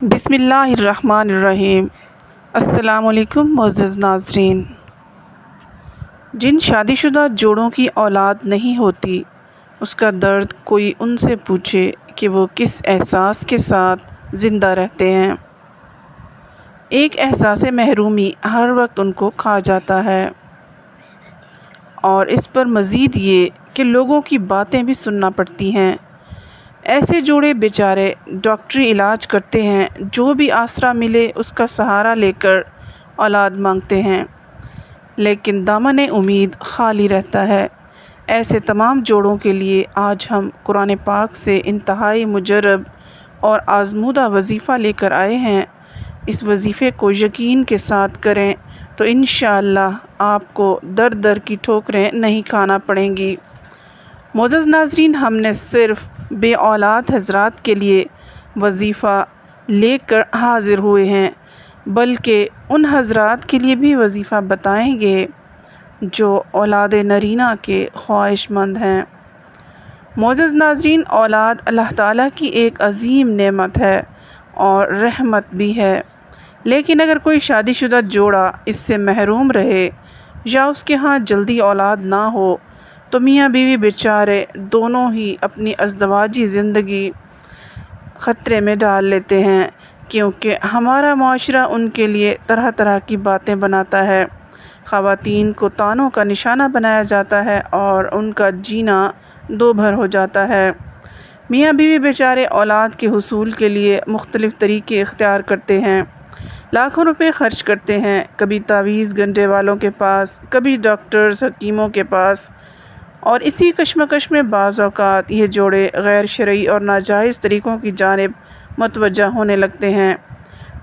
بسم اللہ الرحمن الرحیم۔ السلام علیکم معزز ناظرین۔ جن شادی شدہ جوڑوں کی اولاد نہیں ہوتی اس کا درد کوئی ان سے پوچھے کہ وہ کس احساس کے ساتھ زندہ رہتے ہیں۔ ایک احساس محرومی ہر وقت ان کو کھا جاتا ہے، اور اس پر مزید یہ کہ لوگوں کی باتیں بھی سننا پڑتی ہیں۔ ایسے جوڑے بیچارے ڈاکٹری علاج کرتے ہیں، جو بھی آسرا ملے اس کا سہارا لے کر اولاد مانگتے ہیں، لیکن دامن امید خالی رہتا ہے۔ ایسے تمام جوڑوں کے لیے آج ہم قرآن پاک سے انتہائی مجرب اور آزمودہ وظیفہ لے کر آئے ہیں۔ اس وظیفے کو یقین کے ساتھ کریں تو انشاءاللہ آپ کو در در کی ٹھوکریں نہیں کھانا پڑیں گی۔ معزز ناظرین، ہم نے صرف بے اولاد حضرات کے لیے وظیفہ لے کر حاضر ہوئے ہیں، بلکہ ان حضرات کے لیے بھی وظیفہ بتائیں گے جو اولاد نرینہ کے خواہش مند ہیں۔ معزز ناظرین، اولاد اللہ تعالیٰ کی ایک عظیم نعمت ہے اور رحمت بھی ہے، لیکن اگر کوئی شادی شدہ جوڑا اس سے محروم رہے یا اس کے ہاں جلدی اولاد نہ ہو تو میاں بیوی بیچارے دونوں ہی اپنی ازدواجی زندگی خطرے میں ڈال لیتے ہیں، کیونکہ ہمارا معاشرہ ان کے لیے طرح طرح کی باتیں بناتا ہے۔ خواتین کو طعنوں کا نشانہ بنایا جاتا ہے اور ان کا جینا دو بھر ہو جاتا ہے۔ میاں بیوی بیچارے اولاد کے حصول کے لیے مختلف طریقے اختیار کرتے ہیں، لاکھوں روپے خرچ کرتے ہیں، کبھی تعویذ گنٹے والوں کے پاس، کبھی ڈاکٹرز حکیموں کے پاس، اور اسی کشمکش میں بعض اوقات یہ جوڑے غیر شرعی اور ناجائز طریقوں کی جانب متوجہ ہونے لگتے ہیں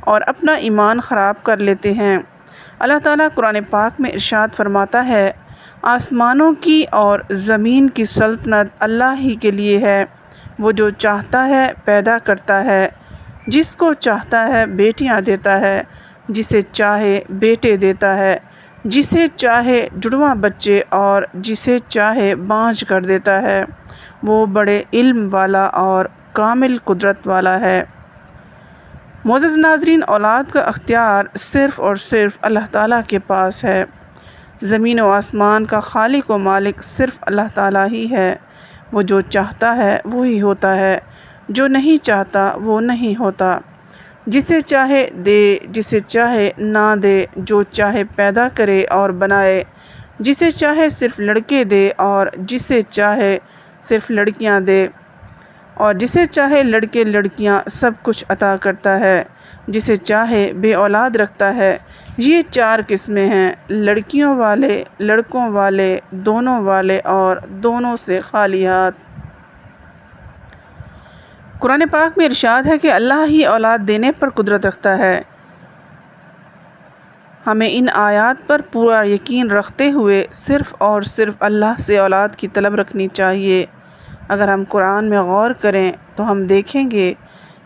اور اپنا ایمان خراب کر لیتے ہیں۔ اللہ تعالیٰ قرآن پاک میں ارشاد فرماتا ہے، آسمانوں کی اور زمین کی سلطنت اللہ ہی کے لیے ہے، وہ جو چاہتا ہے پیدا کرتا ہے، جس کو چاہتا ہے بیٹیاں دیتا ہے، جسے چاہے بیٹے دیتا ہے، جسے چاہے جڑواں بچے اور جسے چاہے بانجھ کر دیتا ہے، وہ بڑے علم والا اور کامل قدرت والا ہے۔ معزز ناظرین، اولاد کا اختیار صرف اور صرف اللہ تعالیٰ کے پاس ہے۔ زمین و آسمان کا خالق و مالک صرف اللہ تعالیٰ ہی ہے۔ وہ جو چاہتا ہے وہی ہوتا ہے، جو نہیں چاہتا وہ نہیں ہوتا۔ جسے چاہے دے، جسے چاہے نہ دے، جو چاہے پیدا کرے اور بنائے، جسے چاہے صرف لڑکے دے اور جسے چاہے صرف لڑکیاں دے، اور جسے چاہے لڑکے لڑکیاں سب کچھ عطا کرتا ہے، جسے چاہے بے اولاد رکھتا ہے۔ یہ چار قسمیں ہیں: لڑکیوں والے، لڑکوں والے، دونوں والے اور دونوں سے خالی ہاتھ۔ قرآن پاک میں ارشاد ہے کہ اللہ ہی اولاد دینے پر قدرت رکھتا ہے۔ ہمیں ان آیات پر پورا یقین رکھتے ہوئے صرف اور صرف اللہ سے اولاد کی طلب رکھنی چاہیے۔ اگر ہم قرآن میں غور کریں تو ہم دیکھیں گے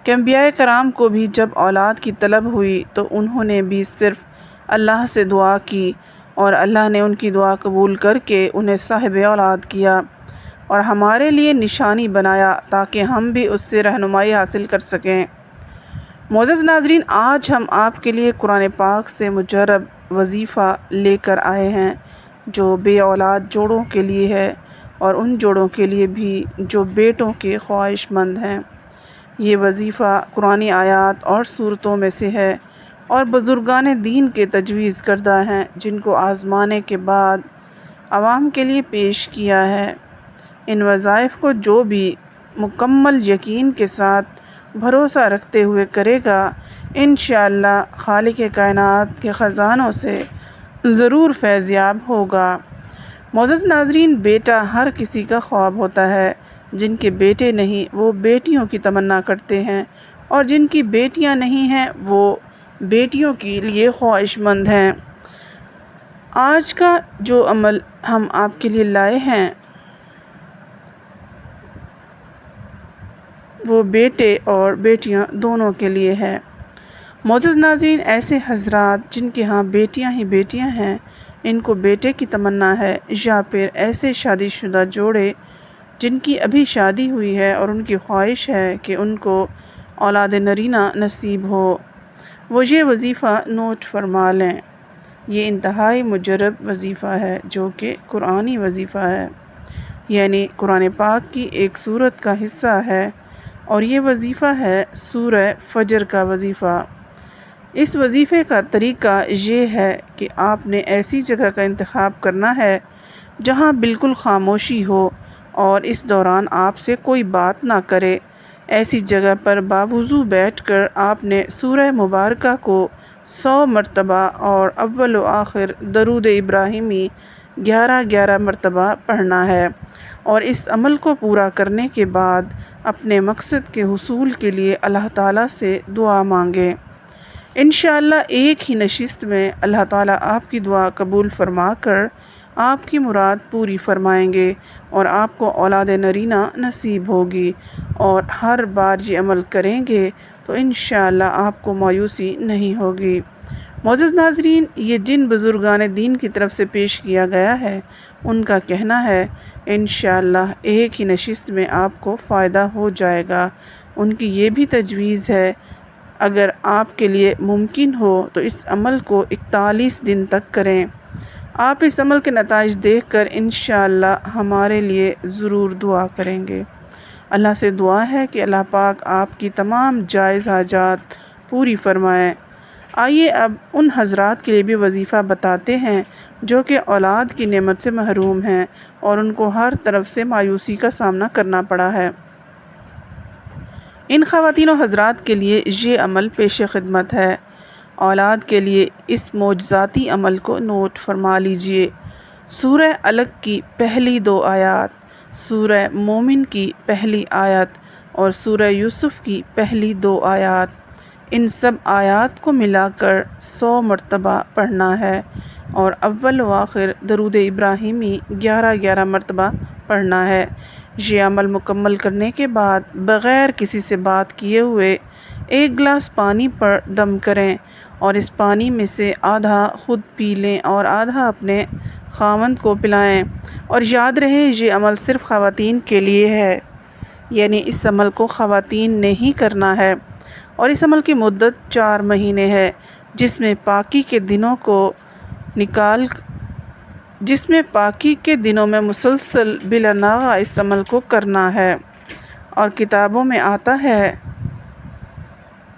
کہ انبیاء کرام کو بھی جب اولاد کی طلب ہوئی تو انہوں نے بھی صرف اللہ سے دعا کی، اور اللہ نے ان کی دعا قبول کر کے انہیں صاحب اولاد کیا اور ہمارے لیے نشانی بنایا تاکہ ہم بھی اس سے رہنمائی حاصل کر سکیں۔ معزز ناظرین، آج ہم آپ کے لیے قرآن پاک سے مجرب وظیفہ لے کر آئے ہیں جو بے اولاد جوڑوں کے لیے ہے اور ان جوڑوں کے لیے بھی جو بیٹوں کے خواہش مند ہیں۔ یہ وظیفہ قرآنی آیات اور صورتوں میں سے ہے اور بزرگان دین کے تجویز کردہ ہیں، جن کو آزمانے کے بعد عوام کے لیے پیش کیا ہے۔ ان وظائف کو جو بھی مکمل یقین کے ساتھ بھروسہ رکھتے ہوئے کرے گا، انشاءاللہ خالق کائنات کے خزانوں سے ضرور فیض یاب ہوگا۔ معزز ناظرین، بیٹا ہر کسی کا خواب ہوتا ہے۔ جن کے بیٹے نہیں وہ بیٹیوں کی تمنا کرتے ہیں، اور جن کی بیٹیاں نہیں ہیں وہ بیٹیوں کے لیے خواہش مند ہیں۔ آج کا جو عمل ہم آپ کے لیے لائے ہیں وہ بیٹے اور بیٹیاں دونوں کے لیے ہے۔ معزز ناظرین، ایسے حضرات جن کے ہاں بیٹیاں ہی بیٹیاں ہیں، ان کو بیٹے کی تمنا ہے، یا پھر ایسے شادی شدہ جوڑے جن کی ابھی شادی ہوئی ہے اور ان کی خواہش ہے کہ ان کو اولاد نرینہ نصیب ہو۔ وہ یہ وظیفہ نوٹ فرما لیں۔ یہ انتہائی مجرب وظیفہ ہے جو کہ قرآنی وظیفہ ہے، یعنی قرآن پاک کی ایک سورت کا حصہ ہے، اور یہ وظیفہ ہے سورہ فجر کا وظیفہ۔ اس وظیفے کا طریقہ یہ ہے کہ آپ نے ایسی جگہ کا انتخاب کرنا ہے جہاں بالکل خاموشی ہو اور اس دوران آپ سے کوئی بات نہ کرے۔ ایسی جگہ پر باوضو بیٹھ کر آپ نے سورہ مبارکہ کو 100 مرتبہ اور اول و آخر درود ابراہیمی 11 مرتبہ پڑھنا ہے، اور اس عمل کو پورا کرنے کے بعد اپنے مقصد کے حصول کے لیے اللہ تعالیٰ سے دعا مانگیں۔ انشاءاللہ ایک ہی نشست میں اللہ تعالیٰ آپ کی دعا قبول فرما کر آپ کی مراد پوری فرمائیں گے، اور آپ کو اولاد نرینہ نصیب ہوگی، اور ہر بار یہ عمل کریں گے تو انشاءاللہ آپ کو مایوسی نہیں ہوگی۔ معزز ناظرین، یہ جن بزرگان دین کی طرف سے پیش کیا گیا ہے ان کا کہنا ہے انشاءاللہ ایک ہی نشست میں آپ کو فائدہ ہو جائے گا۔ ان کی یہ بھی تجویز ہے اگر آپ کے لیے ممکن ہو تو اس عمل کو 41 دن تک کریں۔ آپ اس عمل کے نتائج دیکھ کر انشاءاللہ ہمارے لیے ضرور دعا کریں گے۔ اللہ سے دعا ہے کہ اللہ پاک آپ کی تمام جائز حاجات پوری فرمائے۔ آئیے اب ان حضرات کے لیے بھی وظیفہ بتاتے ہیں جو کہ اولاد کی نعمت سے محروم ہیں اور ان کو ہر طرف سے مایوسی کا سامنا کرنا پڑا ہے۔ ان خواتین و حضرات کے لیے یہ عمل پیش خدمت ہے۔ اولاد کے لیے اس معجزاتی عمل کو نوٹ فرما لیجئے۔ سورہ علق کی پہلی 2 آیات، سورہ مومن کی پہلی آیت اور سورہ یوسف کی پہلی 2 آیات، ان سب آیات کو ملا کر 100 مرتبہ پڑھنا ہے، اور اول و آخر درود ابراہیمی 11 مرتبہ پڑھنا ہے۔ یہ عمل مکمل کرنے کے بعد بغیر کسی سے بات کیے ہوئے 1 گلاس پانی پر دم کریں، اور اس پانی میں سے آدھا خود پی لیں اور آدھا اپنے خاوند کو پلائیں، اور یاد رہے یہ عمل صرف خواتین کے لیے ہے، یعنی اس عمل کو خواتین نے ہی کرنا ہے، اور اس عمل کی مدت 4 مہینے ہے، جس میں پاکی کے دنوں میں مسلسل بلا ناغہ اس عمل کو کرنا ہے۔ اور کتابوں میں آتا ہے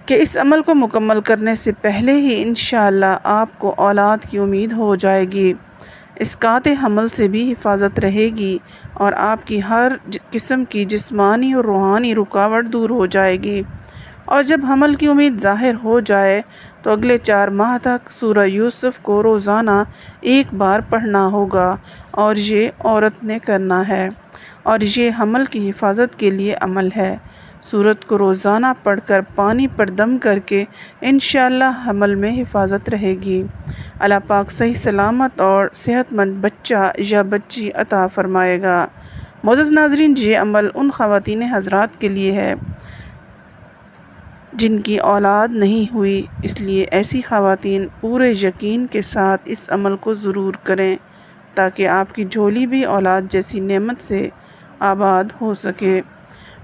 کہ اس عمل کو مکمل کرنے سے پہلے ہی انشاءاللہ آپ کو اولاد کی امید ہو جائے گی، اسقاط حمل سے بھی حفاظت رہے گی، اور آپ کی ہر قسم کی جسمانی اور روحانی رکاوٹ دور ہو جائے گی۔ اور جب حمل کی امید ظاہر ہو جائے تو اگلے 4 ماہ تک سورہ یوسف کو روزانہ 1 بار پڑھنا ہوگا، اور یہ عورت نے کرنا ہے، اور یہ حمل کی حفاظت کے لیے عمل ہے۔ سورت کو روزانہ پڑھ کر پانی پر دم کر کے انشاءاللہ حمل میں حفاظت رہے گی۔ اللہ پاک صحیح سلامت اور صحت مند بچہ یا بچی عطا فرمائے گا۔ معزز ناظرین، یہ عمل ان خواتین حضرات کے لیے ہے جن کی اولاد نہیں ہوئی، اس لیے ایسی خواتین پورے یقین کے ساتھ اس عمل کو ضرور کریں تاکہ آپ کی جھولی بھی اولاد جیسی نعمت سے آباد ہو سکے۔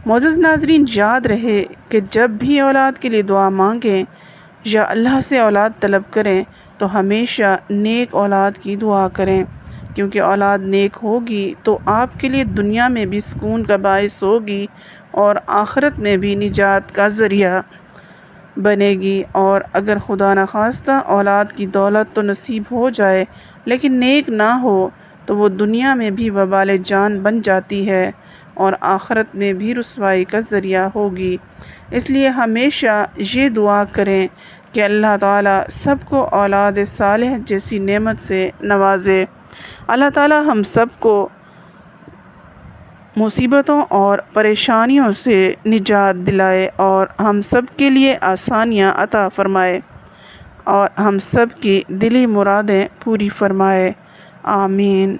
معزز ناظرین، یاد رہے کہ جب بھی اولاد کے لیے دعا مانگیں یا اللہ سے اولاد طلب کریں تو ہمیشہ نیک اولاد کی دعا کریں، کیونکہ اولاد نیک ہوگی تو آپ کے لیے دنیا میں بھی سکون کا باعث ہوگی اور آخرت میں بھی نجات کا ذریعہ بنے گی۔ اور اگر خدا نخواستہ اولاد کی دولت تو نصیب ہو جائے لیکن نیک نہ ہو تو وہ دنیا میں بھی وبال جان بن جاتی ہے اور آخرت میں بھی رسوائی کا ذریعہ ہوگی۔ اس لیے ہمیشہ یہ دعا کریں کہ اللہ تعالیٰ سب کو اولاد صالح جیسی نعمت سے نوازے۔ اللہ تعالیٰ ہم سب کو مصیبتوں اور پریشانیوں سے نجات دلائے اور ہم سب کے لیے آسانیاں عطا فرمائے اور ہم سب کی دلی مرادیں پوری فرمائے۔ آمین۔